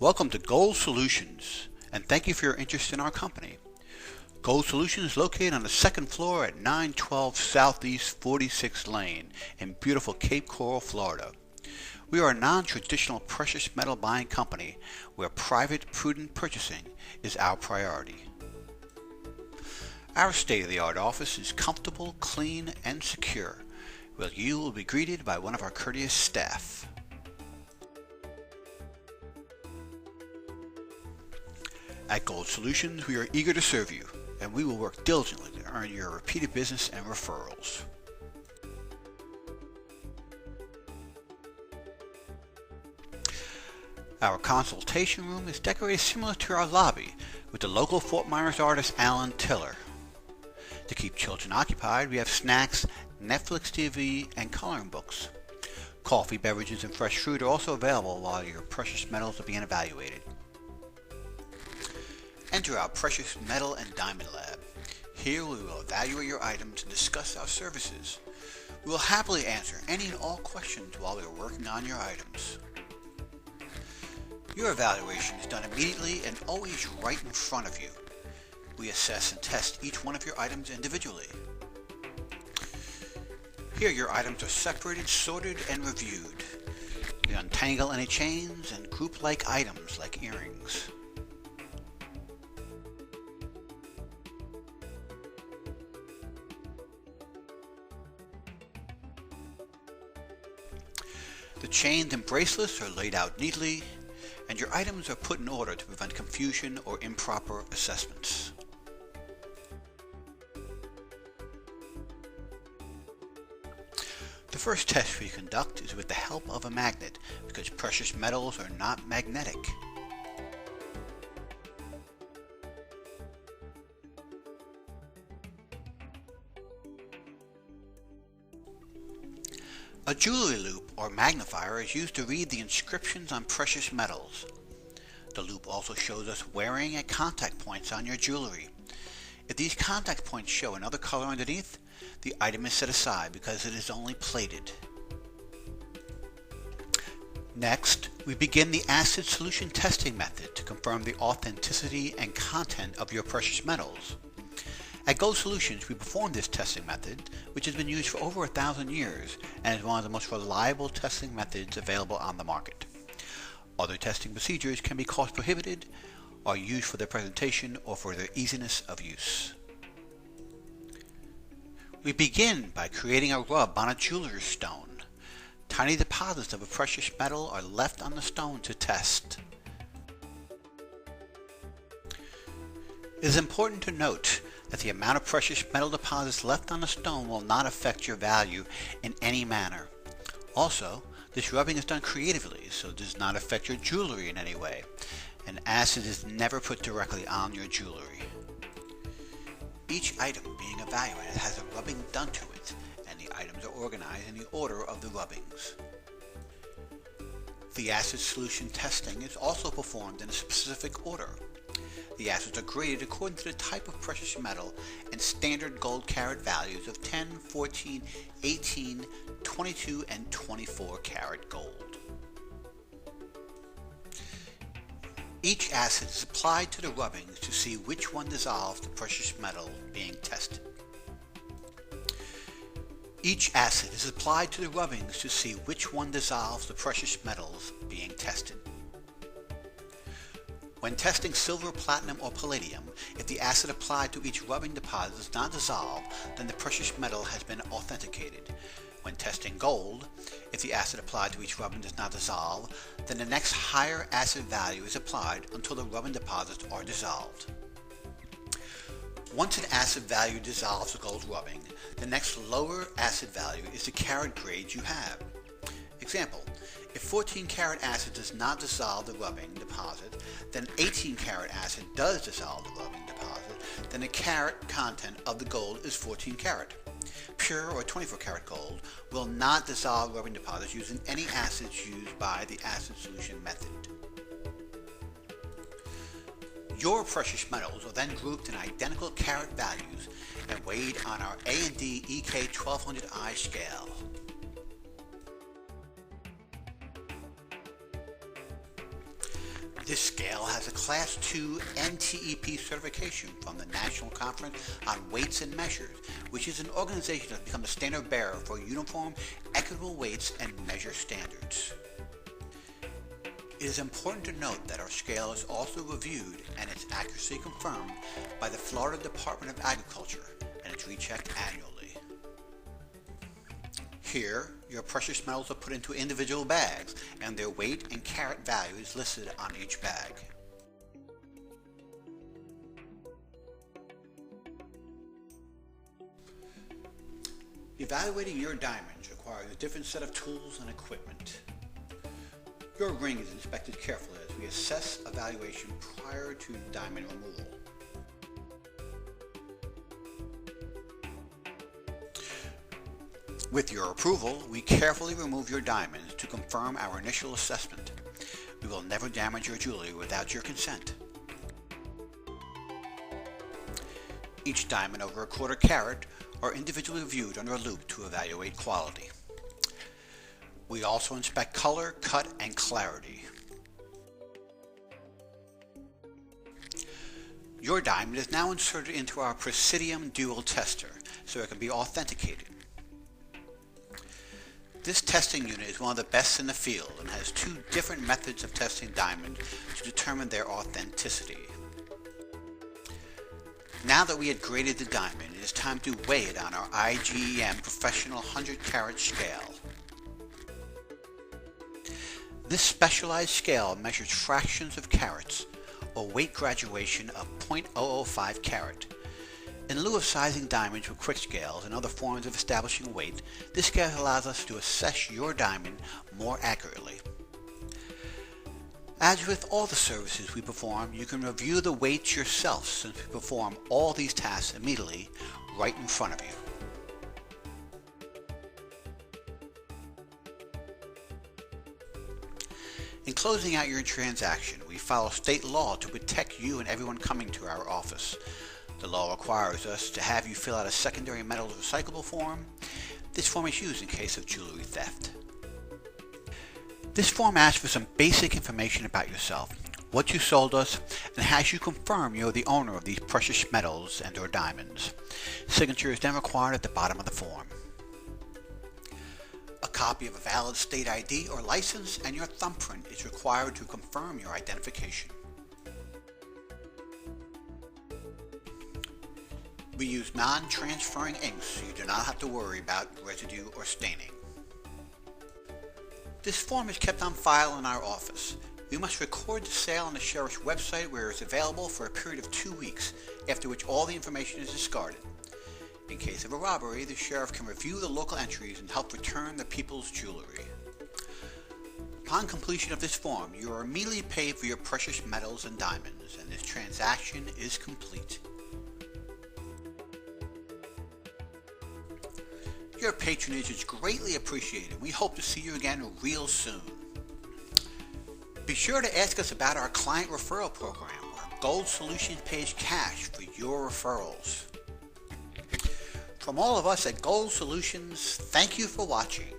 Welcome to Gold Solutions, and thank you for your interest in our company. Gold Solutions is located on the second floor at 912 Southeast 46th Lane in beautiful Cape Coral, Florida. We are a non-traditional precious metal buying company where private, prudent purchasing is our priority. Our state-of-the-art office is comfortable, clean, and secure, where you will be greeted by one of our courteous staff. At Gold Solutions, we are eager to serve you, and we will work diligently to earn your repeated business and referrals. Our consultation room is decorated similar to our lobby with the local Fort Myers artist Alan Tiller. To keep children occupied, we have snacks, Netflix TV, and coloring books. Coffee, beverages, and fresh fruit are also available while your precious metals are being evaluated. Enter our Precious Metal and Diamond Lab. Here we will evaluate your items and discuss our services. We will happily answer any and all questions while we are working on your items. Your evaluation is done immediately and always right in front of you. We assess and test each one of your items individually. Here your items are separated, sorted, and reviewed. We untangle any chains and group like items like earrings. The chains and bracelets are laid out neatly, and your items are put in order to prevent confusion or improper assessments. The first test we conduct is with the help of a magnet, because precious metals are not magnetic. A jewelry loop or magnifier is used to read the inscriptions on precious metals. The loop also shows us wearing and contact points on your jewelry. If these contact points show another color underneath, the item is set aside because it is only plated. Next, we begin the acid solution testing method to confirm the authenticity and content of your precious metals. At Gold Solutions, we perform this testing method, which has been used for over 1,000 years and is one of the most reliable testing methods available on the market. Other testing procedures can be cost prohibited, are used for their presentation, or for their easiness of use. We begin by creating a rub on a jeweler's stone. Tiny deposits of a precious metal are left on the stone to test. It is important to note that the amount of precious metal deposits left on the stone will not affect your value in any manner. Also, this rubbing is done creatively, so it does not affect your jewelry in any way, and acid is never put directly on your jewelry. Each item being evaluated has a rubbing done to it, and the items are organized in the order of the rubbings. The acid solution testing is also performed in a specific order. The acids are graded according to the type of precious metal and standard gold carat values of 10, 14, 18, 22, and 24 karat gold. Each acid is applied to the rubbings to see which one dissolves the precious metal being tested. Each acid is applied to the rubbings to see which one dissolves the precious metals being tested. When testing silver, platinum, or palladium, if the acid applied to each rubbing deposit does not dissolve, then the precious metal has been authenticated. When testing gold, if the acid applied to each rubbing does not dissolve, then the next higher acid value is applied until the rubbing deposits are dissolved. Once an acid value dissolves the gold rubbing, the next lower acid value is the carat grade you have. Example, if 14 karat acid does not dissolve the rubbing deposit, then 18 karat acid does dissolve the rubbing deposit, then the carat content of the gold is 14 karat. Pure or 24 karat gold will not dissolve rubbing deposits using any acids used by the acid solution method. Your precious metals are then grouped in identical carat values and weighed on our A&D EK 1200I scale. This scale has a Class II NTEP certification from the National Conference on Weights and Measures, which is an organization that has become the standard bearer for uniform, equitable weights and measure standards. It is important to note that our scale is also reviewed and its accuracy confirmed by the Florida Department of Agriculture, and it's rechecked annually. Here, your precious metals are put into individual bags, and their weight and carat value is listed on each bag. Evaluating your diamonds requires a different set of tools and equipment. Your ring is inspected carefully as we assess evaluation prior to diamond removal. With your approval, we carefully remove your diamonds to confirm our initial assessment. We will never damage your jewelry without your consent. Each diamond over a quarter carat are individually viewed under a loupe to evaluate quality. We also inspect color, cut, and clarity. Your diamond is now inserted into our Presidium dual tester so it can be authenticated. This testing unit is one of the best in the field and has two different methods of testing diamonds to determine their authenticity. Now that we had graded the diamond, it is time to weigh it on our IGEM Professional 100 Carat Scale. This specialized scale measures fractions of carats, or weight graduation of 0.005 carat. In lieu of sizing diamonds with quick scales and other forms of establishing weight, this scale allows us to assess your diamond more accurately. As with all the services we perform, you can review the weights yourself since we perform all these tasks immediately right in front of you. In closing out your transaction, we follow state law to protect you and everyone coming to our office. The law requires us to have you fill out a secondary metals recyclable form. This form is used in case of jewelry theft. This form asks for some basic information about yourself, what you sold us, and has you confirm you're the owner of these precious metals and/or diamonds. Signature is then required at the bottom of the form. A copy of a valid state ID or license and your thumbprint is required to confirm your identification. We use non-transferring inks so you do not have to worry about residue or staining. This form is kept on file in our office. We must record the sale on the sheriff's website where it is available for a period of 2 weeks, after which all the information is discarded. In case of a robbery, the sheriff can review the local entries and help return the people's jewelry. Upon completion of this form, you are immediately paid for your precious metals and diamonds, and this transaction is complete. Your patronage is greatly appreciated. We hope to see you again real soon. Be sure to ask us about our client referral program, where Gold Solutions pays cash for your referrals. From all of us at Gold Solutions, thank you for watching.